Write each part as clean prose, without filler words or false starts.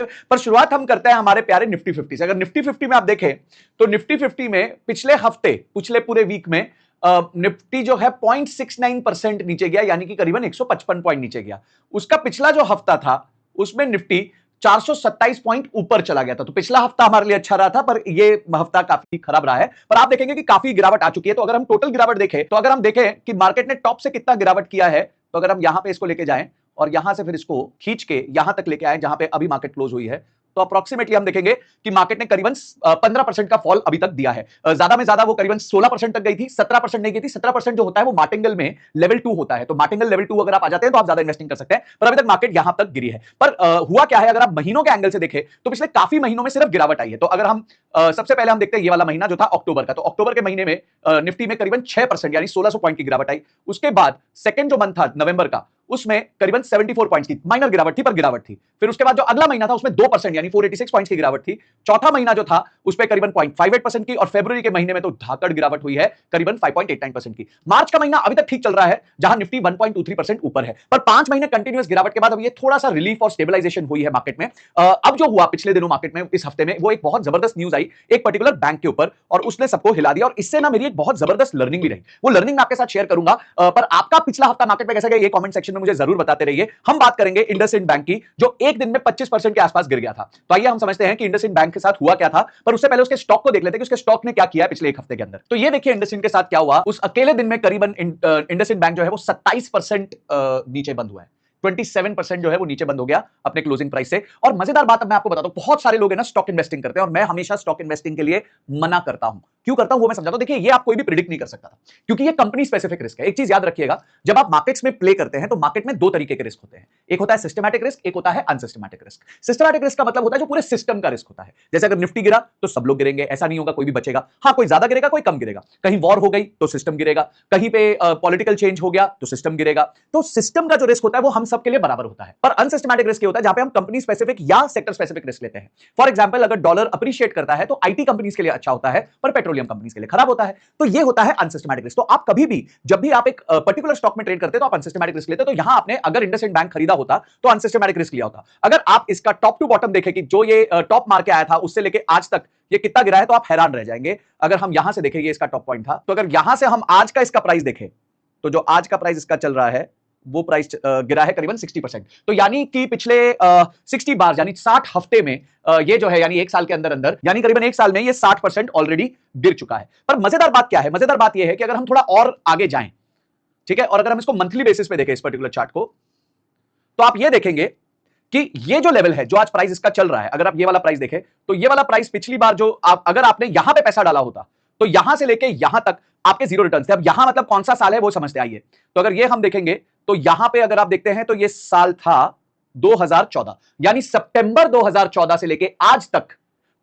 पर शुरुआत हम करते हैं हमारे प्यारे निफ्टी 50 से। अगर निफ्टी 50 में आप देखें तो निफ्टी 50 में पिछले हफ्ते, पिछले पूरे वीक में निफ्टी जो है 0.69% नीचे गया, यानी कि करीबन 155 पॉइंट नीचे गया। उसका पिछला जो हफ्ता था उसमें निफ्टी 427 पॉइंट ऊपर चला गया था। तो पिछला हफ्ता हमारे लिए अच्छा रहा था, पर ये हफ्ता काफी खराब रहा है। पर आप देखेंगे कि काफी गिरावट आ चुकी है। तो अगर हम टोटल गिरावट देखें, तो अगर हम देखें कि मार्केट ने टॉप से कितना गिरावट किया है, तो अगर हम यहां पे इसको लेके जाएं और यहां से फिर इसको खींच के यहां तक लेके आए जहां पे अभी मार्केट क्लोज हुई है, तो अप्रोक्सीमेटली हम देखेंगे कि मार्केट ने करीबन 15% का फॉल अभी तक दिया है। ज्यादा में ज्यादा वो करीबन 16% तक गई थी, 17% नहीं गई थी। 17% जो होता है वो मार्टिंगल में लेवल 2 होता है। तो मार्टिंगल लेवल 2 अगर आप आ जाते हैं तो आप ज्यादा इन्वेस्टिंग कर सकते हैं, पर अभी तक मार्केट यहां तक गिरी है। पर हुआ क्या है, अगर आप महीनों के एंगल से देखें तो पिछले काफी महीनों में सिर्फ गिरावट आई है। तो अगर हम सबसे पहले हम देखते हैं ये वाला महीना जो था अक्टूबर का, तो अक्टूबर के महीने में निफ्टी में करीबन 6% यानी 1600 पॉइंट की गिरावट आई। उसके बाद सेकंड जो मंथ था नवंबर का, उसमें करीबन 74 पॉइंट्स की माइनर गिरावट थी, पर गिरावट थी। फिर उसके बाद जो अगला महीना था उसमें 2% यानी 486 पॉइंट्स की गिरावट थी। चौथा महीना जो था उस पे करीबन 0.58% की, और फरवरी के महीने में तो धाकड़ गिरावट हुई है करीबन 5.89% की। मार्च का महीना अभी तक ठीक चल रहा है, जहां निफ्टी 1.23% ऊपर है, पर 5 महीने कंटिन्यूअस गिरावट के बाद अब ये थोड़ा सा रिलीफ और स्टेबलाइजेशन हुई है मार्केट में। अब जो हुआ पिछले दिनों मार्केट में, इस हफ्ते में, वो एक बहुत जबरदस्त न्यूज आई एक पर्टिकुलर बैंक के ऊपर, और उसने सबको हिला दिया। और इससे ना मेरी एक बहुत जबरदस्त लर्निंग भी रही, वो लर्निंग मैं आपके साथ शेयर करूंगा। पर आपका पिछला हफ्ता मार्केट में कैसा गया ये कमेंट सेक्शन में मुझे जरूर बताते रहिए। हम बात करेंगे इंडसइंड बैंक की, जो एक दिन में 25% के आसपास गिर गया था। तो आइए हम समझते हैं कि इंडसइंड बैंक के साथ हुआ क्या था, पर उससे पहले उसके स्टॉक को देख लेते हैं कि उसके स्टॉक ने क्या किया है पिछले एक हफ्ते के अंदर। तो ये देखिए इंडसइंड के साथ क्या हुआ। उस अकेले दिन में करीबन इंडसइंड बैंक जो है वो 27% नीचे बंद हुआ है। 27% जो है वो नीचे बंद हो गया अपने क्लोजिंग प्राइस से। और मजेदार बात अब मैं आपको बताता हूं, बहुत सारे लोग है ना स्टॉक इन्वेस्टिंग करते हैं, और मैं हमेशा स्टॉक इन्वेस्टिंग के लिए मना करता हूं। क्यों करता हूं वो मैं समझाता हूं। देखिए ये आप कोई भी प्रिडिक्ट नहीं कर सकता था, क्योंकि ये कंपनी स्पेसिफिक रिस्क है। एक चीज याद रखिएगा, जब आप मार्केट्स में प्ले करते हैं तो मार्केट में दो तरीके के रिस्क होते हैं। एक होता है सिस्टमैटिक रिस्क, एक होता है अनसिस्टमैटिक रिस्क। सिस्टमैटिक रिस्क का मतलब होता है जो पूरे सिस्टम का रिस्क होता है। जैसे अगर निफ्टी गिरा तो सब लोग गिरेंगे, ऐसा नहीं होगा कोई भी बचेगा। हाँ, कोई ज्यादा गिरेगा, कोई कम गिरेगा। कहीं वॉर हो गई तो सिस्टम गिरेगा, कहीं पे पॉलिटिकल चेंज हो गया तो सिस्टम गिरेगा। तो सिस्टम का जो रिस्क होता है वो हम सबके लिए बराबर होता है। पर अनसिस्टमैटिक रिस्क होता है जहां पे हम कंपनी स्पेसिफिक या सेक्टर स्पेसिफिक रिस्क लेते हैं। फॉर एग्जांपल, अगर डॉलर अप्रिशिएट करता है तो आईटी कंपनीज के लिए अच्छा होता है, पर पेट्रोलियम कंपनीज के लिए खराब होता है। तो ये होता है अनसिस्टमैटिक रिस्क। तो आप कभी भी जब भी आप एक पर्टिकुलर स्टॉक में ट्रेड करते हैं तो आप अनसिस्टमैटिक रिस्क लेते हैं। तो यहां आपने अगर इंडसइंड बैंक खरीदा होता तो अनसिस्टमैटिक रिस्क लिया होता। अगर आप इसका टॉप टू बॉटम देखें कि जो ये टॉप मार के आया था उससे लेके आज तक ये कितना गिरा है, तो आप हैरान रह जाएंगे। अगर हम यहां से देखें, ये इसका टॉप पॉइंट था, तो अगर यहां से हम आज का इसका प्राइस देखें, तो जो आज का प्राइस इसका चल रहा है वो प्राइस गिरा है करीबन 60%। तो यानी कि पिछले 60 बार यानी 60 हफ्ते में ये जो है यानी एक साल के अंदर अंदर यानी करीबन एक साल में ये 60% ऑलरेडी गिर चुका है। पर मजेदार बात क्या है, मजेदार बात यह है कि अगर हम थोड़ा और आगे जाएं, ठीक है, और अगर हम इसको मंथली बेसिस पे देखें इस पर्टिकुलर चार्ट को, तो आप ये देखेंगे कि ये जो लेवल है जो आज प्राइस इसका चल रहा है, अगर आप ये वाला प्राइस देखें तो ये वाला प्राइस पिछली बार जो अगर आपने यहां पे पैसा डाला होता तो यहां से लेके यहां तक आपके जीरो रिटर्न थे। अब यहां मतलब कौन सा साल है वो समझते आइए। तो अगर ये हम देखेंगे तो यहां पे अगर आप देखते हैं तो ये साल था 2014, यानी सितंबर 2014 से लेके आज तक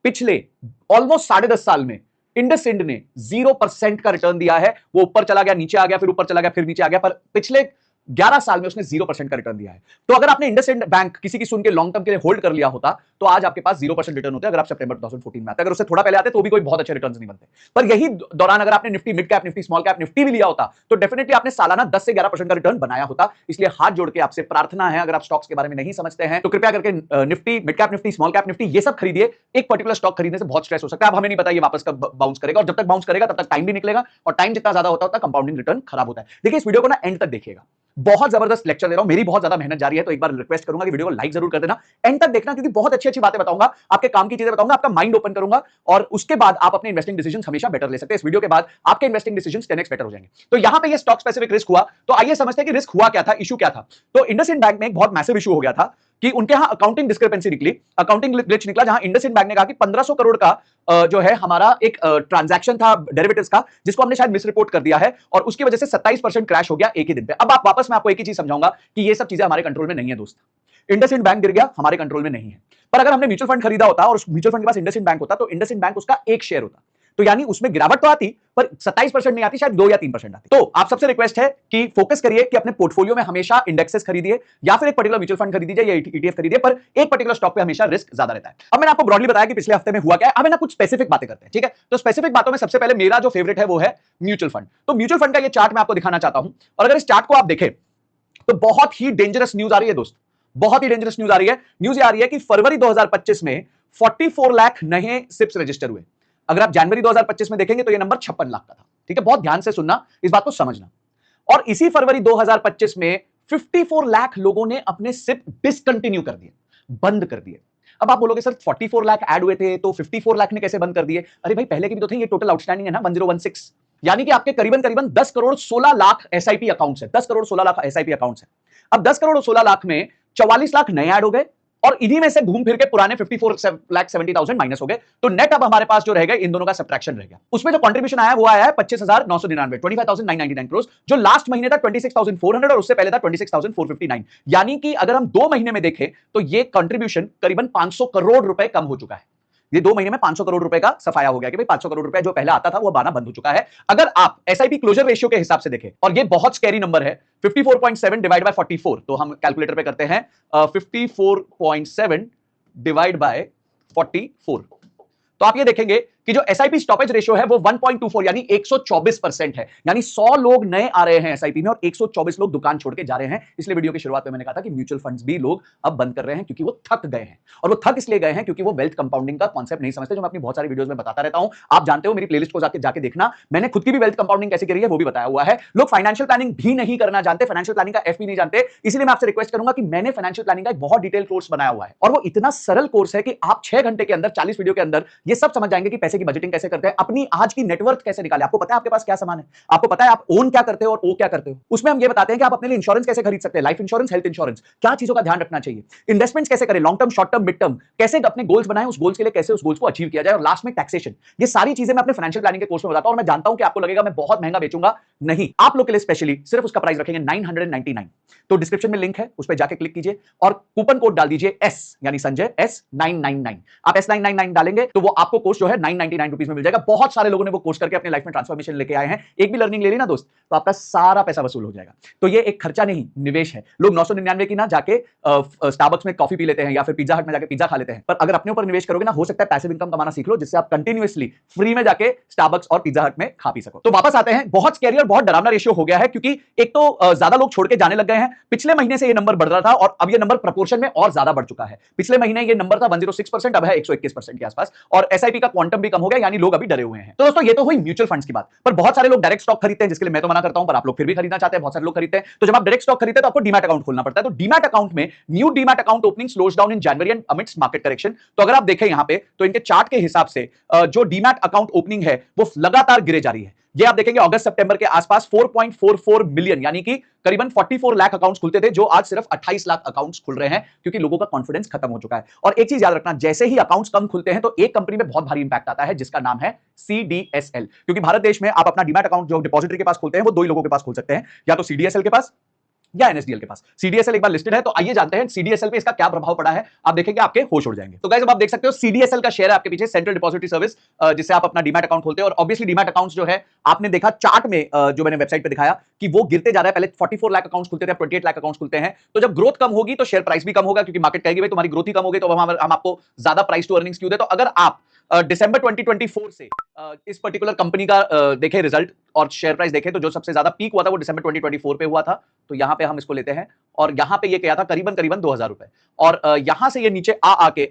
पिछले ऑलमोस्ट 10.5 साल में इंडसइंड ने 0% का रिटर्न दिया है। वो ऊपर चला गया, नीचे आ गया, फिर ऊपर चला गया, फिर नीचे आ गया, पर पिछले 11 साल में उसने 0% का रिटर्न दिया है। तो अगर आपने इंडसइंड बैंक किसी की सुन के लॉन्ग टर्म के लिए होल्ड कर लिया होता तो आज आपके पास 0% रिटर्न होते। अगर आप सितंबर 2014 में आते, अगर उससे थोड़ा पहले आते तो भी कोई बहुत अच्छे रिटर्न्स नहीं बनते। पर यही दौरान अगर आपने Nifty mid cap, Nifty small cap, Nifty भी लिया होता तो डेफिनेटली आपने सालाना 10 से 11% का रिटर्न बनाया होता। इसलिए हाथ जोड़ के आपसे प्रार्थना है, अगर आप स्टॉक्स के बारे में नहीं समझते हैं तो कृपया करके Nifty, mid cap Nifty, small cap Nifty ये सब खरीदिए। एक पर्टिकुलर स्टॉक खरीदने से बहुत स्ट्रेस हो सकता है। अब हमें नहीं पता ये वापस कब बाउंस करेगा, और जब तक बाउंस करेगा तब तक टाइम भी निकलेगा, और टाइम जितना ज्यादा होता है कंपाउंडिंग रिटर्न खराब होता है। देखिए इस वीडियो को ना एंड तक देखिएगा, बहुत जबरदस्त लेक्चर दे रहा हूं, मेरी बहुत ज्यादा मेहनत जारी है। तो एक बार रिक्वेस्ट करूंगा कि वीडियो को लाइक जरूर कर देना, एंड तक देखना, क्योंकि बहुत अच्छी अच्छी बातें बताऊंगा, आपके काम की चीजें बताऊंगा, आपका माइंड ओपन करूंगा, और उसके बाद आप अपने इन्वेस्टिंग डिसीजंस हमेशा बेटर ले सकते हैं। इस वीडियो के बाद आपके इन्वेस्टिंग डिसीजंस 10x बेटर हो जाएंगे। तो यहां पे ये स्टॉक स्पेसिफिक रिस्क हुआ। तो आइए समझते हैं कि रिस्क हुआ क्या था, इशू क्या था। तो इंडसइंड बैंक में एक बहुत मैसिव इशू हो गया था कि उनके यहां अकाउंटिंग डिस्क्रिपेंसी निकली, अकाउंटिंग ग्लिच निकला, जहां इंडसइंड बैंक ने कहा कि 1500 करोड़ का जो है हमारा एक ट्रांजैक्शन था डेरिवेटिव्स का, जिसको हमने शायद मिस रिपोर्ट कर दिया है, और उसकी वजह से 27% क्रैश हो गया एक ही दिन पे। अब आप वापस मैं आपको एक ही चीज समझाऊंगा कि ये सब चीजें हमारे कंट्रोल में नहीं है दोस्त। इंडसइंड बैंक गिर गया, हमारे कंट्रोल में नहीं है। पर अगर हमने म्यूचुअल फंड खरीदा होता और उस म्यूचुअल फंड के पास इंडसइंड बैंक होता तो इंडसइंड बैंक उसका एक शेयर होता, तो यानी उसमें गिरावट तो आती पर 27% नहीं आती, शायद 2 या 3% आती। तो आप सबसे रिक्वेस्ट है कि फोकस करिए कि अपने पोर्टफोलियो में हमेशा इंडेक्सेस खरीदिए, या फिर एक पर्टिकुलर म्यूचुअल फंड खरीदिए या ईटीएफ खरीदिए, पर एक पर्टिकुलर स्टॉक पे हमेशा रिस्क ज्यादा रहता है। अब मैंने आपको ब्रॉडली बताया कि पिछले हफ्ते में हुआ क्या है। अब ना कुछ स्पेसिफिक बातें करते हैं, ठीक है। तो स्पेसिफिक बातों में सबसे पहले मेरा जो फेवरेट है वो है म्यूचुअल फंड। तो म्यूचुअल फंड का ये चार्ट मैं आपको दिखाना चाहता हूं, और अगर इस चार्ट को आप देखें तो बहुत ही डेंजरस न्यूज आ रही है दोस्त, बहुत ही डेंजरस न्यूज आ रही है। न्यूज आ रही है कि फरवरी 2025 में 44 लाख नए सिप्स रजिस्टर हुए। अगर आप जनवरी 2025 में देखेंगे तो यह नंबर 56 लाख का था। ठीक है, बहुत ध्यान से सुनना, इस बात को समझना। और इसी फरवरी 2025 में 54 लाख लोगों ने अपने सिप डिसकंटिन्यू कर दिए, बंद कर दिए। अब आप बोलोगे सर 44 लाख ऐड हुए थे तो 54 लाख ने कैसे बंद कर दिए? अरे भाई पहले के भी तो थे, ये टोटल आउटस्टैंडिंग है ना 1016, यानी कि आपके करीबन करीबन 10 करोड़ 16 लाख एसआईपी अकाउंट्स है। 10 करोड़ 16 लाख एसआईपी अकाउंट्स है। अब 10 करोड़ 16 लाख में 44 लाख नए ऐड हो गए और इन्हीं में से घूम फिर के पुराने 54 लाख 70,000 माइनस हो गए। तो नेट अब हमारे पास जो रह गए इन दोनों का सब्ट्रैक्शन रह गया। उसमें जो कंट्रीब्यूशन आया वो आया है 25,999, 25,999 करोड़, जो लास्ट महीने था 26,400 और उससे पहले था 26,459। यानी कि अगर हम 2 महीने में देखें तो ये कंट्रीब्यूशन करीबन 500 करोड़ रुपए कम हो चुका है। ये 2 महीने में 500 करोड़ रुपए का सफाया हो गया कि भाई 500 करोड़ रुपए जो पहले आता था वो अब आना बंद हो चुका है। अगर आप एसआईपी क्लोजर रेशियो के हिसाब से देखें, और ये बहुत स्कैरी नंबर है, 54.7 डिवाइड बाय 44, तो हम कैलकुलेटर पे करते हैं 54.7 डिवाइड बाय 44, तो आप ये देखेंगे कि जो एसआईपी स्टॉपेज रेशियो है वो 1.24 यानी 124% है। यानी 100 लोग नए आ रहे हैं एसआईपी में और 124 लोग दुकान छोड़ के जा रहे हैं। इसलिए वीडियो की शुरुआत में मैंने कहा था कि म्यूचुअल फंड्स भी लोग अब बंद कर रहे हैं क्योंकि वो थक गए हैं। और वो थक इसलिए गए हैं क्योंकि वो वेल्थ कंपाउंडिंग का कॉन्सेप्ट नहीं समझते, जो मैं अपनी बहुत सारी वीडियोस में बताता रहता हूं। आप जानते हो, मेरी प्लेलिस्ट को जाके देखना, मैंने खुद की भी वेल्थ कंपाउंडिंग कैसे करी है वो भी बताया हुआ है। लोग फाइनेंशियल प्लानिंग भी नहीं करना जानते, फाइनेंशियल प्लानिंग का एफ भी नहीं जानते। इसलिए मैं आपसे रिक्वेस्ट करूंगा कि मैंने फाइनेंशियल प्लानिंग का एक बहुत डिटेल कोर्स बनाया हुआ है और वो इतना सरल कोर्स है कि आप 6 घंटे के अंदर 40 वीडियो के अंदर ये सब समझ जाएंगे कि पैसे की बजटिंग कैसे करते हैं, अपनी आज की नेटवर्थ कैसे निकाले। आपको पता है आपके पास क्या सामान है, आपको पता है आप ओन क्या करते हो और ओ क्या करते हो। उसमें हम ये बताते हैं कि आप अपने लिए इंश्योरेंस कैसे खरीद सकते हैं, लाइफ इंश्योरेंस, हेल्थ इंश्योरेंस, क्या चीजों का ध्यान रखना चाहिए, इन्वेस्टमेंट्स कैसे करें, long term, short term, mid term, कैसे अपने गोल्स बनाएं, उस गोल्स के लिए कैसे उस गोल्स को अचीव किया जाए, और लास्ट में टैक्सेशन। ये सारी चीजें मैं अपने फाइनेंशियल प्लानिंग के कोर्स में बताता हूं। और मैं जानता हूं कि आपको लगेगा मैं बहुत महंगा बेचूंगा, नहीं, आप लोग के लिए स्पेशली सिर्फ उसका प्राइस रखेंगे 999। तो डिस्क्रिप्शन में लिंक है, उस पर जाके क्लिक कीजिए और कूपन कोड डाल दीजिए एस यानी संजय, S999। आप S999 डालेंगे तो वो आपको कोर्स जो है 999 रुपीज में मिल जाएगा। बहुत सारे लोगों ने वो कोर्स करके अपने लाइफ में ट्रांसफॉर्मेशन लेके आए हैं। एक भी लर्निंग ले ली ना दोस्त, तो आपका सारा पैसा वसूल हो जाएगा। तो ये एक खर्चा नहीं, निवेश है। लोग 999 की ना जाके स्टारबक्स में कॉफी पी लेते हैं या फिर पिज्जा हट में जाके पिज्जा खा लेते हैं, पर अगर अपने ऊपर निवेश करोगे ना, हो सकता है पैसिव इनकम कमाना सीख लो, जिससे आप कंटिन्यूअसली फ्री में जाके स्टारबक्स और पिज्जा हट में खा पी सको। तो वापस आते हैं, बहुत स्कैरी और बहुत डरावना रेशियो हो गया है क्योंकि एक तो ज्यादा लोग छोड़ के जाने लग गए हैं। पिछले महीने से ये नंबर बढ़ रहा था और अब ये नंबर प्रपोर्शन में और ज्यादा बढ़ चुका है। पिछले महीने ये नंबर था 106%, अब है 121% के आसपास, और एसआईपी का क्वांटम भी कम हो गया, यानी लोग अभी डरे हुए हैं। तो दोस्तों ये तो हुई म्यूचुअल फंड्स की बात, पर बहुत सारे लोग डायरेक्ट स्टॉक खरीदते हैं, जिसके लिए मैं तो मना करता हूं, पर आप लोग फिर भी खरीदना चाहते हैं, बहुत सारे लोग खरीदते हैं। तो जब आप डायरेक्ट स्टॉक खरीदते हैं तो आपको डीमैट अकाउंट खोलना पड़ता है। तो डीमैट अकाउंट में new demat account opening slows down in January and amidst market correction. तो अगर आप देखें यहां पे तो इनके चार्ट के हिसाब से जो डीमैट अकाउंट ओपनिंग है वो लगातार गिरे जा रही है। ये आप देखेंगे अगस्त सितंबर के आसपास 4.44 मिलियन यानी कि करीबन 44 लाख अकाउंट्स खुलते थे, जो आज सिर्फ 28 लाख अकाउंट्स खुल रहे हैं क्योंकि लोगों का कॉन्फिडेंस खत्म हो चुका है। और एक चीज याद रखना, जैसे ही अकाउंट्स कम खुलते हैं तो एक कंपनी में बहुत भारी इंपैक्ट आता है जिसका नाम है सीडीएसएल। क्योंकि भारत देश में आप अपना डीमैट अकाउंट जो डिपॉजिटरी के पास खोलते हैं वो 2 ही लोगों के पास खोल सकते हैं, या तो सीडीएसएल के पास या एनएसडीएल के पास। सीडीएसएल एक बार लिस्टेड है, तो आइए जानते हैं सीडीएसएल पे इसका क्या प्रभाव पड़ा है। आप देखेंगे आपके होश उड़ जाएंगे। तो गाइस अब आप देख सकते हो सीडीएसएल का शेयर है आपके पीछे, सेंट्रल डिपॉजिटरी सर्विस, जिससे आप अपना डीमैट अकाउंट खोलते हैं। और ऑब्वियसली डीमैट अकाउंट्स जो है आपने देखा चार्ट में, जो मैंने वेबसाइट पे दिखाया कि वो गिरते जा रहा है। पहले 44 लाख अकाउंट्स खुलते थे, 28 लाख अकाउंट्स खुलते हैं। तो जब ग्रोथ कम होगी तो शेयर प्राइस भी कम होगा, क्योंकि मार्केट कहेगी भाई तुम्हारी ग्रोथ ही कम होगी तो हम आपको ज्यादा प्राइस टू अर्निंग्स क्यों दे। तो अगर आप दिसंबर 2024 से इस पर्टिकुलर कंपनी का देखें रिजल्ट और शेयर प्राइस देखें, तो जो सबसे ज्यादा पीक हुआ था वो दिसंबर 2024 पे हुआ था। तो यहां पे हम इसको लेते हैं और यहां पे ये क्या था, करीबन 2000 रुपए, और यहां से ये नीचे आके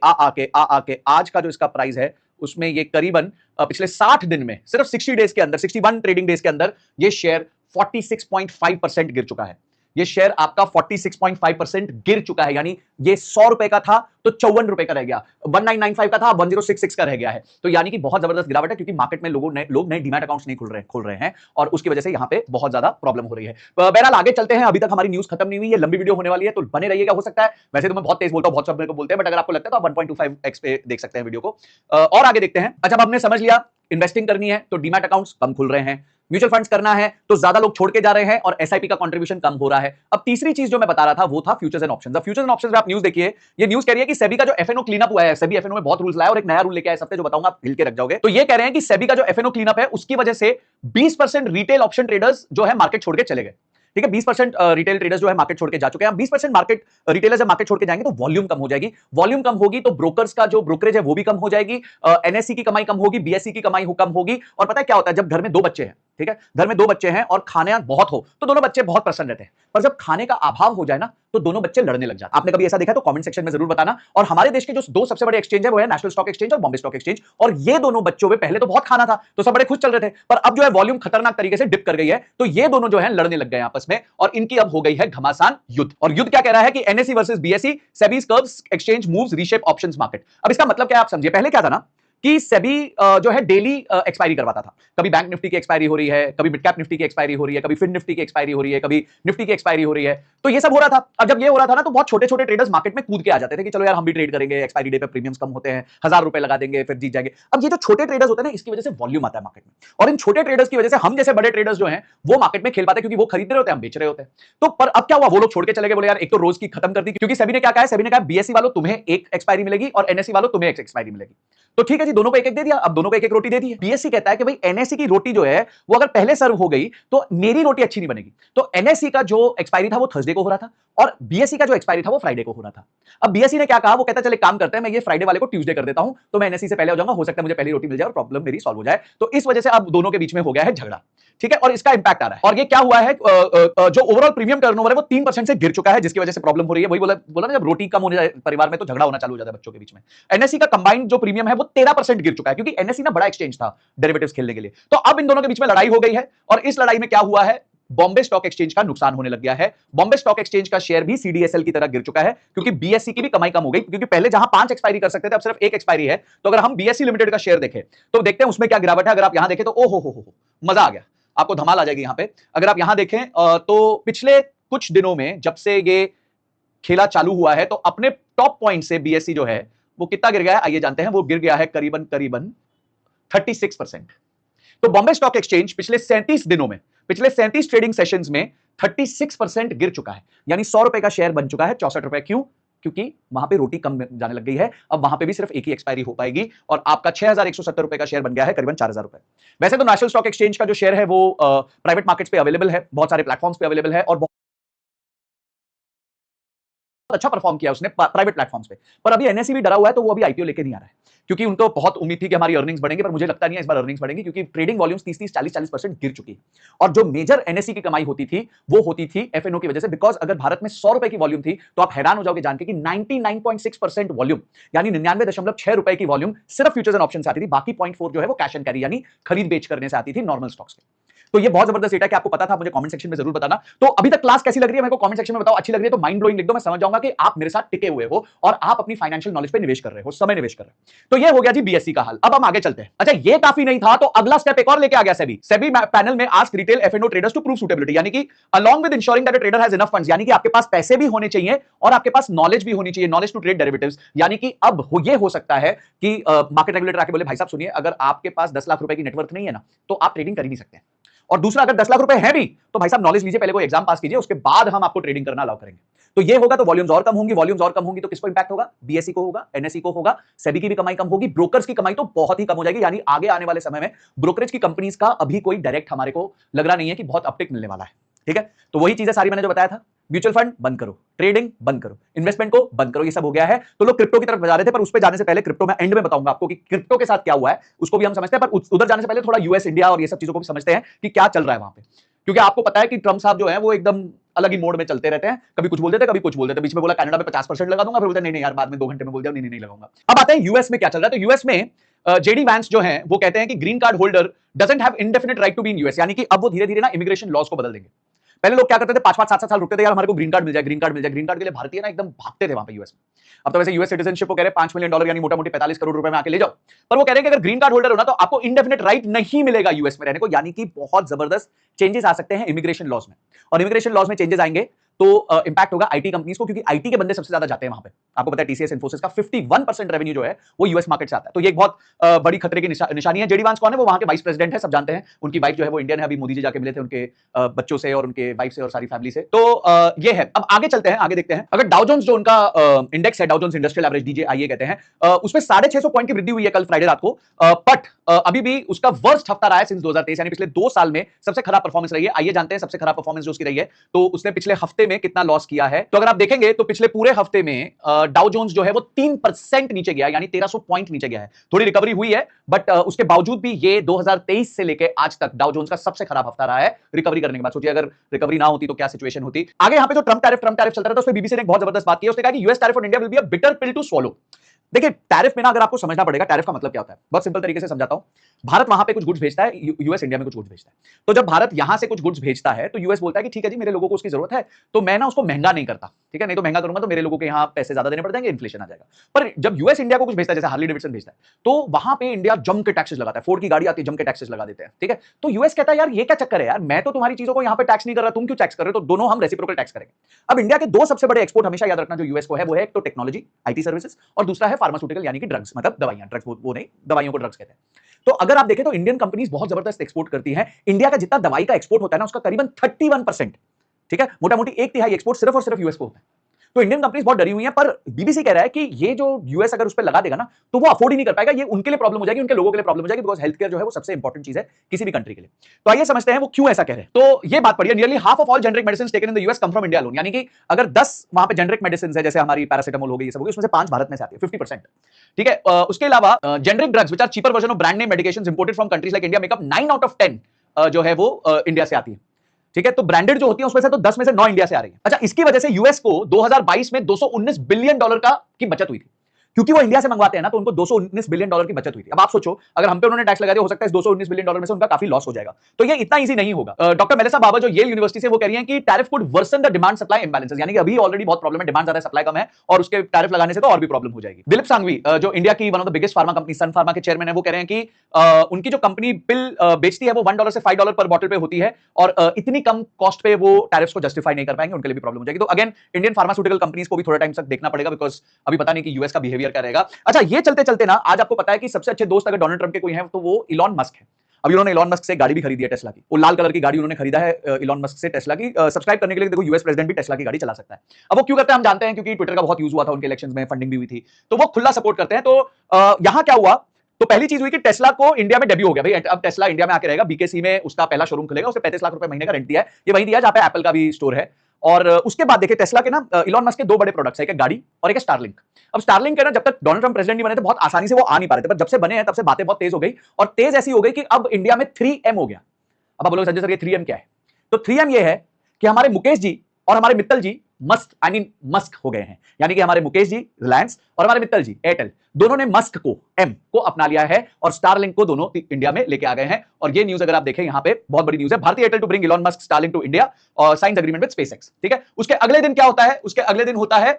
आज का जो इसका प्राइस है उसमें ये करीबन पिछले 60 दिन में, सिर्फ 60 डेज के अंदर, 61 ट्रेडिंग डेज के अंदर ये शेयर 46.5% गिर चुका है। ये शेयर आपका 46.5% गिर चुका है, यानी ये 100 रुपए का था तो 54 रुपए का रह गया, 1995 का था 1066 का रह गया है। तो यानी कि बहुत जबरदस्त गिरावट है, क्योंकि मार्केट में लोग नए डीमैट अकाउंट्स नहीं खोल रहे हैं और उसकी वजह से यहां पे बहुत ज्यादा प्रॉब्लम हो रही है। बहरहाल आगे चलते हैं, अभी तक हमारी न्यूज खत्म नहीं हुई है, लंबी वीडियो होने वाली है, तो बने रहिएगा। हो सकता है वैसे तो मैं बहुत तेज बोलता हूं, बहुत सब मेरे को बोलते हैं, बट अगर आपको लगता है तो आप 1.25x पे देख सकते हैं वीडियो को। और आगे देखते हैं। अच्छा, अब हमने समझ लिया इन्वेस्टिंग करनी है तो डीमैट अकाउंट्स कम खुल रहे हैं, म्यूचुअल फंड्स करना है तो ज्यादा लोग छोड़ के जा रहे हैं और एसआईपी का कंट्रीब्यूशन कम हो रहा है। अब तीसरी चीज जो मैं बता रहा था वो था फ्यूचर्स एंड ऑप्शंस। अब फ्यूचर्स एंड ऑप्शंस में आप न्यूज देखिए, ये न्यूज कह रही है कि सेबी का जो एफएनओ क्लीनअप हुआ है, सेबी एफएनओ में बहुत रूल्स लाया और एक नया रूल लेके आया इस हफ्ते, जो बताऊंगा आप हिल के रख जाओगे। तो ये कह रहे हैं कि सेबी का जो एफएनओ क्लीनअप है उसकी वजह से 20% रिटेल ऑप्शन ट्रेडर्स जो है मार्केट छोड़ के चले गए। ठीक है, 20% रिटेल ट्रेडर्स जो है मार्केट छोड़ के जा चुके हैं। 20% मार्केट रिटेलर्स जब मार्केट छोड़ के जाएंगे तो वॉल्यूम कम हो जाएगी, वॉल्यूम कम होगी तो ब्रोकर्स का जो ब्रोकरेज है वो भी कम हो जाएगी, एनएससी की कमाई कम होगी, बीएससी की कमाई कम होगी। और पता है क्या होता है, जब घर में 2 बच्चे हैं ठीक है, घर में 2 बच्चे हैं और खाना बहुत हो तो दोनों बच्चे बहुत प्रसन्न रहते हैं, पर जब खाने का अभाव हो जाए ना तो दोनों बच्चे लड़ने लग जाते हैं। आपने कभी ऐसा देखा तो कमेंट सेक्शन में जरूर बताना। और हमारे देश के जो 2 सबसे बड़े एक्सचेंज है वो है नेशनल स्टॉक एक्सचेंज और बॉम्बे स्टॉक एक्सचेंज, और ये दोनों बच्चों में पहले तो बहुत खाना था तो सब बड़े खुश चल रहे थे, पर अब जो है वॉल्यूम खतरनाक तरीके से डिप कर गई है, तो ये दोनों जो है लड़ने लग गए आपस में और इनकी अब हो गई है घमासान युद्ध। और युद्ध क्या कह रहा है कि NSE versus BSE, SEBI's curbs exchange moves reshape options market. अब इसका मतलब क्या है आप समझिए। पहले क्या था ना कि सेबी जो है डेली एक्सपायरी करवाता था, कभी बैंक निफ्टी की एक्सपायरी हो रही है, कभी मिड कैप निफ्टी की एक्सपायरी हो रही है, कभी फिन निफ्टी की एक्सपायरी हो रही है, कभी निफ्टी की एक्सपायरी हो रही है, तो ये सब हो रहा था। अब जब ये हो रहा था ना तो बहुत छोटे छोटे ट्रेडर्स मार्केट में कूद के आ जाते थे कि चलो यार हम भी ट्रेड करेंगे, एक्सपायरी डे पे प्रीमियम्स कम होते हैं, ₹1000 लगा देंगे फिर जीत जाएंगे। अब ये जो छोटे ट्रेडर्स होते हैं ना इसकी वजह से वॉल्यूम आता है मार्केट में, और इन छोटे ट्रेडर्स की वजह से हम जैसे बड़े ट्रेडर्स जो हैं वो मार्केट में खेल पाते हैं, क्योंकि वो खरीद रहे होते हैं हम बेच रहे होते हैं। तो पर अब क्या हुआ, वो लोग छोड़ के चले गए, बोले यार एक तो रोज की खत्म कर दी, क्योंकि सेबी ने क्या कहा है, सेबी ने कहा बीएसई वालों तुम्हें एक एक्सपायरी मिलेगी और एनएसई वालों तुम्हें एक एक्सपायरी मिलेगी। तो ठीक है जी, दोनों को एक एक दे दिया, अब दोनों को एक एक रोटी दे दी है। बीएसई कहता है कि भाई एनएसई की रोटी जो है वो अगर पहले सर्व हो गई तो मेरी रोटी अच्छी नहीं बनेगी। तो एनएसई का जो एक्सपायरी था वो थर्सडे को हो रहा था और बीएसई का जो एक्सपायरी था वो फ्राइडे को हो रहा था। अब बीएसई ने क्या कहा, वो कहता चले काम करते हैं, मैं ये फ्राइडे वाले को ट्यूसडे कर देता हूं तो मैं एनएसई से पहले हो जाऊंगा, हो सकता है मुझे पहली रोटी मिल जाए और प्रॉब्लम मेरी सॉल्व हो जाए। तो इस वजह से अब दोनों के बीच में हो गया है झगड़ा, ठीक है, और इसका इंपैक्ट आ रहा है। और ये क्या हुआ है, जो ओवरऑल प्रीमियम टर्नओवर है वो 3% से गिर चुका है, जिसकी वजह से प्रॉब्लम हो रही है। वही बोला ना, जब रोटी कम होने जाए परिवार में तो झगड़ा होना चालू हो जाता है बच्चों के बीच में। एनएसई का कंबाइंड जो प्रीमियम है वो 13% गिर चुका है, क्योंकि एनएसई ना बड़ा एक्सचेंज था डेरिवेटिव्स खेलने के लिए। तो अब इन दोनों के बीच में लड़ाई हो गई है और इस लड़ाई में क्या हुआ है, बॉम्बे स्टॉक एक्सचेंज का नुकसान होने लग गया है। बॉम्बे स्टॉक एक्सचेंज का शेयर भी सीडीएसएल की तरह गिर चुका है, क्योंकि बीएसई की भी कमाई कम हो गई, क्योंकि पहले जहां 5 एक्सपायरी कर सकते थे अब सिर्फ 1 एक्सपायरी है। तो अगर हम बीएसई लिमिटेड का शेयर देखें तो देखते हैं उसमें क्या गिरावट है। अगर आप यहां देखें तो ओ हो मजा आ गया, आपको धमाल आ जाएगी यहां पे। अगर आप यहां देखें तो पिछले कुछ दिनों में जब से ये खेला चालू हुआ है तो अपने टॉप पॉइंट से बीएसई जो है वो कितना गिर गया है आइए जानते हैं। वो गिर गया है करीबन 36%। तो बॉम्बे स्टॉक एक्सचेंज पिछले 37 दिनों में, पिछले 37 ट्रेडिंग सेशंस में 36% गिर चुका है, यानी ₹100 का शेयर बन चुका है ₹64। क्यों? क्योंकि वहां पे रोटी कम जाने लग गई है। अब वहां पे भी सिर्फ एक ही एक्सपायरी हो पाएगी और आपका ₹6170 का शेयर बन गया है करीबन ₹4000। वैसे तो नेशनल स्टॉक एक्सचेंज का जो शेयर है वो प्राइवेट मार्केट्स पे अवेलेबल है, बहुत सारे प्लेटफॉर्म्स पे अवेलेबल है और अच्छा परफॉर्म किया उसने प्राइवेट प्लेटफॉर्म्स पे। पर अभी एनएसई भी डरा हुआ है तो वो अभी आईपीओ लेके नहीं आ रहा है, क्योंकि उनको बहुत उम्मीद थी कि हमारी अर्निंग्स बढ़ेंगे, पर मुझे लगता नहीं है इस बार अर्निंग्स बढ़ेंगी, क्योंकि ट्रेडिंग वॉल्यूम्स 30-30, 40-40% गिर चुकी है। और जो मेजर एनएसई की कमाई होती थी वो होती थी एफएनओ की वजह से, बिकॉज अगर भारत में ₹100 की वॉल्यूम थी तो आप हैरान हो जाओगे जान के कि 99.6% वॉल्यूम, यानी 99.6 की वॉल्यूम सिर्फ फ्यूचर्स एंड ऑप्शन से आती थी। बाकी 0.4 जो है वो कैश एंड कैरी यानी खरीद बेच करने से आती थी नॉर्मल स्टॉक्स के। तो ये बहुत जबरदस्त डेटा है कि आपको पता था, मुझे कमेंट सेक्शन में जरूर बताना। तो अभी तक क्लास कैसी लग रही है मेरे को कमेंट सेक्शन में बताओ। अच्छी लग रही है तो माइंड ब्लोइंग लिख दो, मैं समझ जाऊंगा कि आप मेरे साथ टिके हुए हो और आप अपनी फाइनेंशियल नॉलेज पे निवेश कर रहे हो, समय निवेश कर रहे हो। तो ये हो गया जी बीएससी का हाल। अब हम आगे चलते हैं। अच्छा, ये काफी नहीं था तो अगला स्टेप एक और लेके आ गया सेबी। सेबी पैनल में ask retail FNO traders to prove suitability, यानी कि along with ensuring that a trader has enough funds, यानी कि आपके पास पैसे भी होने चाहिए और आपके पास नॉलेज भी होनी चाहिए, नॉलेज टू ट्रेड डेरिवेटिव्स। यानी कि अब ये हो सकता है कि मार्केट रेगुलेटर आके बोले भाई साहब सुनिए, अगर आपके पास 10 लाख रुपए की नेटवर्थ नहीं है ना तो आप ट्रेडिंग कर ही नहीं सकते। और दूसरा, अगर 10 लाख रुपए है भी तो भाई साहब नॉलेज लीजिए, पहले कोई एग्जाम पास कीजिए, उसके बाद हम आपको ट्रेडिंग करना अलाउ करेंगे। तो ये होगा तो वॉल्यूम्स और कम होंगी, वॉल्यूम्स और कम होंगी तो किसको इंपैक्ट होगा? बीएसई को होगा, एनएसई को होगा, सेबी की भी कमाई कम होगी, ब्रोकर्स की कमाई तो बहुत ही कम हो जाएगी। यानी आगे आने वाले समय में ब्रोकरेज की कंपनीज का अभी कोई डायरेक्ट हमारे को लग रहा नहीं है कि बहुत अपटिक मिलने वाला है। ठीक है, तो वही चीजें सारी मैंने जो बताया था, म्यूचुअल फंड बंद करो, ट्रेडिंग बंद करो, इन्वेस्टमेंट को बंद करो, ये सब हो गया है। तो लोग क्रिप्टो की तरफ जा रहे थे, पर उस पे जाने से पहले क्रिप्टो में एंड में बताऊंगा आपको कि क्रिप्टो के साथ क्या हुआ है, उसको भी हम समझते हैं। पर उधर जाने से पहले थोड़ा यूएस इंडिया और ये सब चीजों को भी समझते हैं कि क्या चल रहा है वहां पे, क्योंकि आपको पता है कि ट्रम्प साहब जो है वो एकदम अलग ही मोड में चलते रहते हैं, कभी कुछ बोल देते, कभी कुछ बोल देते। बीच में बोला कनाडा में 50% लगा दूंगा, फिर बोलते नहीं यार बाद में 2 घंटे में बोल दिया नहीं लगाऊंगा। अब आते हैं यूएस में क्या चल रहा है। तो यूएस में जेडी वैंस जो है वो कहते हैं कि green card holder doesn't have indefinite right to be in US, यानी कि अब वो धीरे धीरे ना इमिग्रेशन लॉज को बदल देंगे। पहले लोग क्या करते थे, 5-5, 7-7 साल रुकते थे, यार हमारे को ग्रीन कार्ड मिल जाए, ग्रीन कार्ड मिल जाए, ग्रीन कार्ड के लिए भारतीय ना एकदम भागते थे वहां पे यूएस में। अब तो वैसे यूएस सिटीजनशिप को कह रहे हैं $5 मिलियन यानी मोटा मोटी 45 करोड़ रुपए में आके ले जाओ। पर वो कह रहे हैं कि अगर ग्रीन कार्ड होल्डर हो ना तो आपको इंडेफिनिट राइट नहीं मिलेगा यूएस में रहने को, यानी कि बहुत जबरदस्त चेंजेस आ सकते हैं इमिग्रेशन लॉज में। और इमिग्रेशन लॉज में चेंजेस आएंगे तो इंपैक्ट होगा आईटी कंपनीज को, क्योंकि आईटी के बंदे सबसे ज्यादा जाते हैं वहां पे। आपको पता है टीसीएस इन्फोसिस का 51% रेवेन्यू जो है वो यूएस मार्केट से आता है। तो ये एक बहुत बड़ी खतरे की निशानी है। जेडी वांस कौन है? वो वहां के वाइस प्रेसिडेंट है, सब जानते हैं। उनकी वाइफ जो है वो इंडियन है, अभी मोदी जी जाके मिले थे उनके बच्चों से और उनके वाइफ से और सारी फैमिली से। तो ये है। अब आगे चलते हैं, आगे देखते हैं। अगर डाउ जोन्स जो उनका इंडेक्स है, डाउ जोन्स इंडस्ट्रियल एवरेज डीजेआईए कहते हैं, उसमें 650 पॉइंट की वृद्धि हुई है कल फ्राइडे रात को। बट अभी भी उसका वर्स्ट हफ्ता रहा है सिंस 2023, यानी पिछले 2 साल में सबसे खराब परफॉर्मेंस रही है। आइए जानते हैं सबसे खराब परफॉर्मेंस जो उसकी रही है, तो उसने पिछले हफ्ते में कितना लॉस किया है। तो अगर आप देखेंगे तो पिछले पूरे हफ्ते में डाउ जोन्स जो है वो 3% नीचे गया, यानी 1300 पॉइंट नीचे गया है। थोड़ी रिकवरी हुई है, बट उसके बावजूद भी ये 2023 से लेकर आज तक डाउ जोन्स का सबसे खराब हफ्ता रहा है रिकवरी करने के बाद। सोचिए अगर रिकवरी ना होती तो क्या सिचुएशन होती। आगे यहाँ पे जो ट्रम्प टैरिफ चल रहा था, उसमें बीबीसी ने एक बहुत जबरदस्त बात की। उसने कहा कि US tariff on India will be a bitter pill to swallow. देखिए टैरिफ में ना अगर आपको समझना पड़ेगा टैरिफ का मतलब क्या होता है, बहुत सिंपल तरीके से समझाता हूं। भारत वहां पे कुछ गुड्स भेजता है, यूएस इंडिया में कुछ गुड्स भेजता है। तो जब भारत यहां से कुछ गुड्स भेजता है तो यूएस बोलता है कि ठीक है जी, मेरे लोगों को उसकी जरूरत है, तो मैं ना उसको महंगा नहीं करता, ठीक है, नहीं तो महंगा करूंगा तो मेरे लोगों के यहाँ पैसे ज्यादा देने पड़ जाएंगे, इन्फ्लेशन आ जाएगा। पर जब यूएस इंडिया को कुछ भेजता है, जैसे हार्ली डेविडसन भेजता है, तो वहां पे इंडिया जम के टैक्सेस लगाता है। फोर्ड की गाड़ी आती है, जम के टैक्सेस लगा देते हैं, ठीक है। तो यूएस कहता है यार ये क्या चक्कर है यार, मैं तो तुम्हारी चीजों को यहाँ पे टैक्स नहीं कर रहा, तुम क्यों टैक्स कर रहे हो, तो दोनों हम रेसिप्रोकल टैक्स करेंगे। अब इंडिया के दो सबसे बड़े एक्सपोर्ट हमेशा याद रखना जो यूएस को है, वो है एक तो टेक्नोलॉजी आईटी सर्विसेज, और दूसरा है फार्मास्यूटिकल यानी कि ड्रग्स, मतलब दवाइयां। ड्रग्स वो नहीं, दवाइयों को ड्रग्स कहते हैं। तो अगर आप देखें तो इंडियन कंपनीज बहुत जबरदस्त एक्सपोर्ट करती हैं। इंडिया का जितना दवाई का एक्सपोर्ट होता है ना, उसका करीबन 31%, ठीक है, मोटा मोटी एक तिहाई एक्सपोर्ट सिर्फ और सिर्फ यूएस को होता है। तो इंडियन कंपनीज बहुत डरी हुई हैं, पर बीबीसी कह रहा है कि ये जो यूएस अगर उस पर लगा देगा ना, तो वो अफोर्ड ही नहीं कर पाएगा। ये उनके लिए प्रॉब्लम हो जाएगी, उनके लोगों के लिए प्रॉब्लम हो जाएगी, बिकॉज हेल्थ केयर जो है वो सबसे इंपॉर्टेंट चीज है किसी भी कंट्री के लिए। तो आइए समझते हैं वो क्यों ऐसा कह रहे हैं। तो ये बात पढ़िए, nearly half of all generic medicine taken in the US come from India alone, यानी कि अगर 10 वहां पे जेनरिक मेडिसिन है, जैसे हमारी पैरासिटामोल हो गई, ये सब हो गई, उसमें से 5 भारत में से आती है, 50%, ठीक है। उसके अलावा generic drugs which are cheaper version of brand name medications imported from countries like India make up 9 out of 10 जो है वो इंडिया से आती है, ठीक है। तो ब्रांडेड जो होती है उसमें से तो 10 में से 9 इंडिया से आ रही है। अच्छा, इसकी वजह से यूएस को 2022 में 219 बिलियन डॉलर की बचत हुई थी, क्योंकि वो इंडिया से मंगवाते हैं ना, तो उनको 219 बिलियन डॉलर की बचत हुई थी। अब आप सोचो अगर हम पे उन्होंने टैक्स लगा दिया, हो सकता है इस 219 बिलियन डॉलर में से उनका काफी लॉस हो जाएगा। तो ये इतना इजी नहीं होगा। डॉक्टर मेलिसा बाबर जो येल यूनिवर्सिटी से, वो कह रही हैं कि tariff could worsen the demand supply imbalances, यानी कि अभी ऑलरेडी बहुत प्रॉब्लम है, डिमांड ज्यादा है, सप्लाई कम है, और उसके टैरिफ लगाने से तो और भी प्रॉब्लम हो जाएगी। दिलीप सांघवी जो इंडिया की one of the biggest pharma company Sun pharma के चेयरमैन है, वो कह रहे हैं कि उनकी जो कंपनी बिल बेचती है वो $1 से $5 पर बॉटल पे होती है, और इतनी कम कॉस्ट पे वो टैरिफ्स को जस्टिफाई नहीं कर पाएंगे, उनके लिए भी प्रॉब्लम हो जाएगी। तो अगेन इंडियन फार्मास्यूटिकल कंपनीज को भी थोड़ा टाइम तक देखना पड़ेगा, बिकॉज अभी पता नहीं कि यूएस का बिहेवियर क्या रहेगा। अच्छा, ये चलते चलते ना आज आपको पता है कि सबसे अच्छे दोस्त अगर डोनाल्ड ट्रंप के कोई हैं तो वो इलॉन मस्क है। अभी उन्होंने इलॉन मस्क से गाड़ी भी खरीदी है, टेस्ला की, वो लाल कलर की गाड़ी उन्होंने खरीदा है इलॉन मस्क से, टेस्ला की। सब्सक्राइब करने के लिए देखो यूएस प्रेसिडेंट भी टेस्ला की गाड़ी चला सकता है। अब वो क्यों करते हैं हम जानते हैं, क्योंकि ट्विटर का बहुत यूज हुआ था उनके इलेक्शंस में, फंडिंग भी हुई थी, तो वो खुला सपोर्ट करते हैं। तो यहां क्या हुआ, तो पहली चीज हुई कि टेस्ला को इंडिया में डेब्यू हो गया भाई। अब टेस्ला इंडिया में आके रहेगा, बीकेसी में उसका पहला शोरूम खुलेगा, उसे 35 लाख रुपए महीने का रेंट दिया है, ये वही दिया जहां पे एप्पल का भी स्टोर है। और उसके बाद देखिए टेस्ला के ना इलॉन मस्क के 2 बड़े प्रोडक्ट्स है, एक गाड़ी और एक स्टारलिंक। अब स्टारलिंक है ना, जब तक डोनाल्ड ट्रंप प्रेसिडेंट नहीं बने थे बहुत आसानी से वो आ नहीं पा रहे थे, पर जब से बने हैं तब से बातें बहुत तेज हो गई, और तेज ऐसी हो गई कि अब इंडिया में 3M हो गया। अब आप बोलोगे संजय सर ये 3M क्या है, तो 3M ये है कि हमारे मुकेश जी और हमारे मित्तल जी मस्क हो गए हैं, यानी कि हमारे मुकेश जी रिलायंस और हमारे मित्तल जी एयरटेल, दोनों ने मस्क को, M को अपना लिया है, और स्टारलिंक को दोनों इंडिया में लेके आ गए हैं। और ये न्यूज अगर आप देखें यहां पे बहुत बड़ी न्यूज है, Bharti Airtel to bring Elon Musk Starlink to India और साइंस एग्रीमेंट विद स्पेसएक्स, ठीक है। उसके अगले दिन क्या होता है, उसके अगले दिन होता है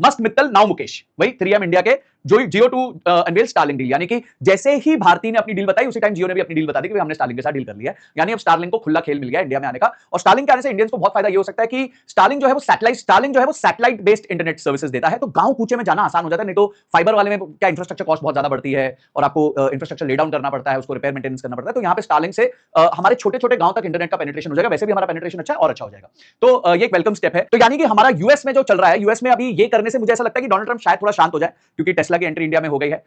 मस्क मित्तल नाउ मुकेश, वही 3M इंडिया के जियो टू अनवेल स्टारलिंक डील, यानी कि जैसे ही भारती ने अपनी डील बताई उसी टाइम जियो ने भी अपनी डील बता दी कि हमने स्टारलिंक के साथ डील कर लिया है, यानी अब स्टारलिंक को खुला खेल मिल गया इंडिया में आने का। और स्टारलिंक के आने से इंडियंस को बहुत फायदा ये हो सकता है कि स्टारलिंक जो है वो सैटेलाइट बेस्ड इंटरनेट सर्विसेज देता है, तो गांव कूचे में जाना आसान हो जाता है। नहीं तो फाइबर वाले में क्या इंफ्रास्ट्रक्चर कॉस्ट बहुत ज्यादा बढ़ती है, और आपको इंफ्रास्ट्रक्चर ले डाउन करना पड़ता है, उसको रिपेयर मेंटेनेंस करना पड़ता है। तो यहाँ पे स्टारलिंक से हमारे छोटे छोटे गांव तक इंटरनेट का पेनिट्रेशन हो जाएगा, वैसे भी हमारा पेनिट्रेशन अच्छा है और अच्छा हो जाएगा। तो ये एक वेलकम स्टेप है। तो यानी कि हमारा यूएस में जो चल रहा है, यूएस में अभी ये करने से मुझे ऐसा लगता है कि डोनाल्ड ट्रंप शायद थोड़ा शांत हो जाए, क्योंकि टेस्ला की एंट्री इंडिया में हो गई है।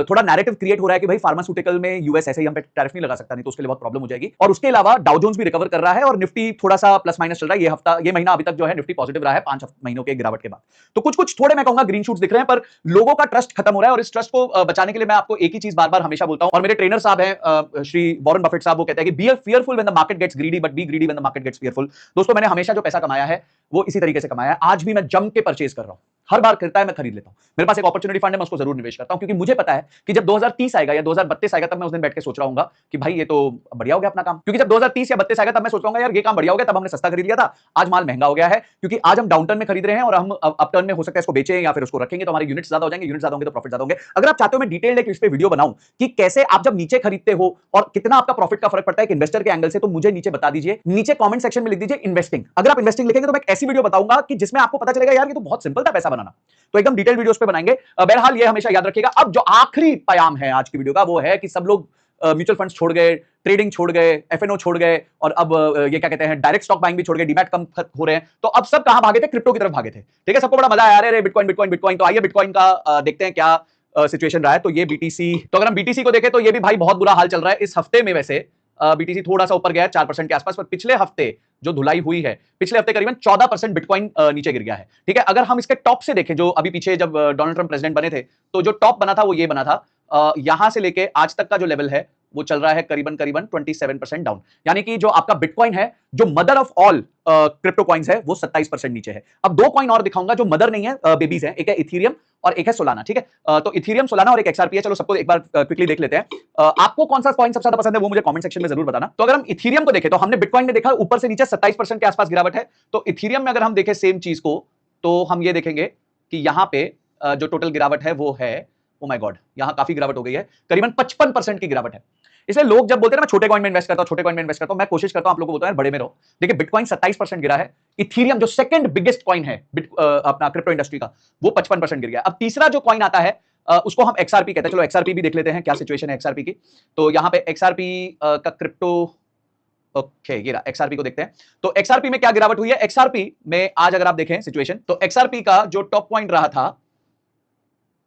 थोड़ा नैरेटिव क्रिएट हो रहा है कि भाई फार्मास्यूटिकल में यूएस ऐसे ही हम पे टैरिफ नहीं लगा सकता, नहीं तो उसके लिए बहुत प्रॉब्लम हो जाएगी। और उसके अलावा डाउ जोन्स भी रिकवर कर रहा है, और निफ्टी थोड़ा सा प्लस माइनस चल रहा है। ये महीना अभी तक जो है निफ्टी पॉजिटिव रहा है 5 महीनों के गिरावट के बाद। तो कुछ थोड़े मैं कहूंगा ग्रीन शूट्स दिख रहे हैं, पर लोगों का ट्रस्ट खत्म हो रहा है, और इस ट्रस्ट को बचाने के लिए मैं आपको एक ही चीज बार बार हमेशा बोलता हूं, और मेरे ट्रेनर साहब हैं श्री वॉरेन बफेट साहब, वो कहते हैं कि be fearful when the market gets greedy but be greedy when the market gets fearful. दोस्तों मैंने हमेशा जो पैसा कमाया है वो इसी तरीके से कमाया है, आज भी मैं जम के परचेज कर रहा हूं, हर बार करता है मैं खरीद लेता हूं। मेरे पास एक अपॉर्चुनिटी फंड है, मैं उसको जरूर निवेश करता हूं, क्योंकि मुझे पता है कि जब 2030 आएगा या 2032 आएगा तब मैं उस दिन बैठ के सोच रहा हूं कि भाई ये तो बढ़िया हो गया अपना काम। क्योंकि जब 2030 या 32 आएगा तब मैं सोच रहा हूं यार ये काम बढ़िया हो गया, तब हमने सस्ता खरीद लिया था, आज माल महंगा हो गया है, क्योंकि आज हम डाउन टर्न में खरीद रहे हैं और हम अप टर्न में हो सकता है इसको बेचें या फिर उसको रखेंगे, तो हमारे यूनिट्स ज्यादा हो जाएंगे, यूनिट्स ज्यादा होंगे तो प्रॉफिट ज्यादा होंगे। अगर आप चाहते हो मैं डिटेल्ड एक इस पे वीडियो बनाऊं कि कैसे आप जब नीचे खरीदते हो और कितना आपका प्रॉफिट का फर्क पड़ता है एक इन्वेस्टर के एंगल से, तो मुझे नीचे बता दीजिए, नीचे कमेंट सेक्शन में लिख दीजिए इन्वेस्टिंग। अगर आप इन्वेस्टिंग लिखेंगे तो मैं एक ऐसी वीडियो बताऊंगा कि जिसमें आपको पता चलेगा यार ये तो बहुत सिंपल था पैसा बनाना। तो एकदम डिटेल वीडियोस पे बनाएंगे। बहरहाल ये हमेशा याद रखिएगा। अब जो आखिरी प्याम है आज की वीडियो का वो है कि सब लोग म्यूचुअल फंड्स छोड़ गए, ट्रेडिंग छोड़ गए, एफएनओ छोड़ गए, और अब ये क्या कहते हैं डायरेक्ट स्टॉक बाइंग भी छोड़ गए, डीमैट कम हो रहे हैं। तो अब सब कहां भागे थे, क्रिप्टो की तरफ भागे थे। ठीक है, सबको बड़ा मजा आया, अरे बिटकॉइन बिटकॉइन बिटकॉइन। तो आइए बिटकॉइन का देखते हैं क्या सिचुएशन रहा है। तो ये बीटीसी, तो अगर हम बीटीसी को देखें तो ये भी भाई बहुत बुरा हाल चल रहा है इस हफ्ते में। वैसे बीटीसी थोड़ा सा ऊपर गया है 4% के आसपास, पर पिछले हफ्ते जो धुलाई हुई है, पिछले हफ्ते करीबन 14% बिटकॉइन नीचे गिर गया है। ठीक है, अगर हम इसके टॉप से देखें, जो अभी पीछे जब डोनाल्ड ट्रंप प्रेसिडेंट बने थे, तो जो टॉप बना था वो ये बना था। यहां से लेके आज तक का जो लेवल है वो चल रहा है करीबन 27% डाउन, यानी कि जो आपका बिटकॉइन है, जो mother of all crypto coins है, वो 27% नीचे है। अब दो कॉइन और दिखाऊंगा जो मदर नहीं है, बेबीज है। एक है इथेरियम और एक है सोलाना। ठीक है, तो इथेरियम, सोलाना और एक एक्सआरपी है। चलो सबको एक बार क्विकली देख लेते हैं। आपको कौन सा कॉइन सबसे ज्यादा पसंद है वो मुझे कमेंट सेक्शन में जरूर बताना। तो अगर हम इथेरियम को देखें, तो हमने बिटकॉइन में देखा ऊपर से नीचे 27% के आसपास गिरावट है। तो इथेरियम में अगर हम देखें सेम चीज को, तो हम ये देखेंगे कि यहां पे जो टोटल गिरावट है वो है, ओ माय गॉड, यहां काफी गिरावट हो गई है, करीबन 55% की गिरावट है। इसलिए लोग जब बोलते हैं ना मैं छोटे कॉइन में इन्वेस्ट करता हूं, छोटे कॉइन में इन्वेस्ट करता हूं, मैं कोशिश करता हूं आप लोगों को बोलता हूं बड़े में रहो। देखिए बिटकॉइन 27% गिरा है, इथेरियम जो सेकंड बिगेस्ट कॉइन है अपना क्रिप्टो इंडस्ट्री का, वो 55% गिर गया। अब तीसरा जो कॉइन आता है उसको हम एक्सआरपी कहते हैं। चलो एक्सआरपी भी देख लेते हैं क्या सिचुएशन है एक्सआरपी की। तो यहां पे एक्सआरपी का क्रिप्टो, ओके ये रहा, एक्सआरपी को देखते हैं। तो एक्सआरपी में क्या गिरावट हुई है, एक्सआरपी में आज अगर आप देखें सिचुएशन, तो एक्सआरपी का जो टॉप पॉइंट रहा था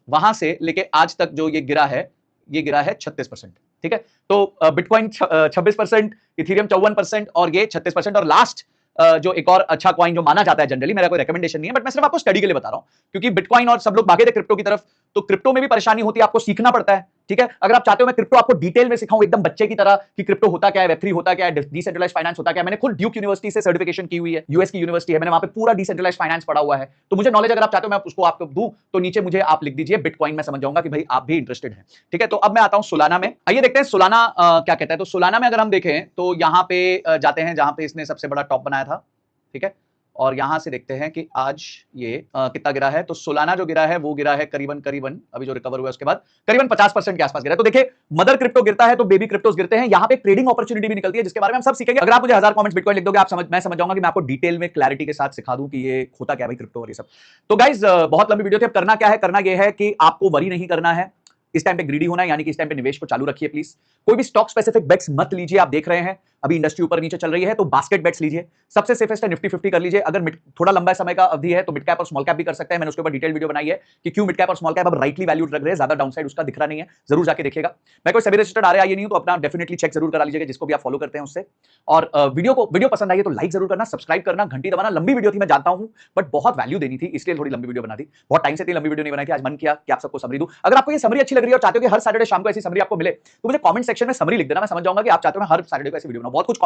वहां से लेके आज तक जो ये गिरा है, ये गिरा है 36%। ठीक है, तो बिटकॉइन 26%, इथेरियम 54% और ये 36%। और लास्ट जो एक और अच्छा कॉइन जो माना जाता है जनरली, मेरा कोई रिकमेंडेशन नहीं है, बट मैं सिर्फ आपको स्टडी के लिए बता रहा हूं, क्योंकि बिटकॉइन और सब लोग भागे थे क्रिप्टो की तरफ, तो क्रिप्टो में भी परेशानी होती है, आपको सीखना पड़ता है। ठीक है, अगर आप चाहते हो मैं क्रिप्टो आपको डिटेल में सिखाऊं एकदम बच्चे की तरह कि क्रिप्टो होता क्या है, वेब3 होता क्या है, डिसेंट्रलाइज्ड फाइनेंस होता क्या है, मैंने खुद ड्यूक यूनिवर्सिटी से सर्टिफिकेशन की हुई है, यूएस की यूनिवर्सिटी है, मैंने वहां पे पूरा डिसेंट्रलाइज्ड फाइनेंस पढ़ा हुआ है। तो मुझे नॉलेज अगर आप चाहते हो मैं उसको आपको दूं, तो नीचे मुझे आप लिख दीजिए बिटकॉइन, मैं समझ जाऊंगा कि भाई आप भी इंटरेस्टेड हैं। ठीक है, तो अब मैं आता हूं सोलाना में। आइए देखते हैं सोलाना क्या कहता है। तो सोलाना में अगर हम देखें तो यहां पे जाते हैं जहां पे इसने सबसे बड़ा टॉप बनाया था। ठीक है, और यहां से देखते हैं कि आज ये कितना गिरा है। तो सोलाना जो गिरा है वो गिरा है करीबन अभी जो रिकवर हुआ है उसके बाद करीबन 50% के आसपास गिरा है। तो देखिए मदर क्रिप्टो गिरता है तो बेबी क्रिप्टोस गिरते हैं। यहां पे ट्रेडिंग अपॉर्चुनिटी भी निकलती है जिसके बारे में हम सब सीखेंगे। अगर आप मुझे 1000 कमेंट्स बिटकॉइन लिख दोगे, मैं समझ जाऊंगा कि मैं आपको डिटेल में क्लैरिटी के साथ सिखा दूं कि ये होता क्या है भाई क्रिप्टो और ये सब। तो गाइज बहुत लंबी वीडियो थी। अब करना क्या है, करना यह है कि आपको वरी नहीं करना है, इस टाइम पे ग्रीडी होना है, यानी कि इस टाइम पे निवेश को चालू रखिए प्लीज। कोई भी स्टॉक स्पेसिफिक बेट्स मत लीजिए। आप देख रहे हैं अभी इंडस्ट्री ऊपर नीचे चल रही है, तो बास्केट बेट्स लीजिए। सबसे सेफेस्ट है निफ्टी 50 कर लीजिए। अगर थोड़ा लंबा समय का अवधि है तो मिड कैप और स्मॉल कैप भी कर सकते हैं। मैंने उसके ऊपर डिटेल वीडियो बनाई है कि क्यों मिड कैप और स्मॉल कैप अब राइटली वैल्यूड लग रहे हैं, ज्यादा डाउनसाइड उसका दिख रहा नहीं है, जरूर जाके देखिएगा। मैं कोई सभी रजिस्टर्ड आरए नहीं हूं, तो अपना डेफिनेटली चेक जरूर करा लीजिएगा जिसको भी आप फॉलो करते हैं उससे। और वीडियो पसंद आई है तो लाइक जरूर करना, सब्सक्राइब करना, घंटी दबाना। लंबी वीडियो थी मैं जानता हूं, बट बहुत वैल्यू देनी थी इसलिए थोड़ी लंबी वीडियो बना दी। बहुत टाइम से इतनी लंबी वीडियो नहीं बनाई थी, आज मन किया कि आप सबको समरी दूं। अगर आपको ये समरी अच्छी लग रही है और चाहते हो कि हर सैटरडे शाम को ऐसी समरी आपको मिले, तो मुझे कमेंट सेक्शन में समरी लिख देना, मैं समझ जाऊंगा कि आप चाहते हो मैं हर सैटरडे को ऐसी वीडियो बनाऊं। बहुत कुछ कमेंट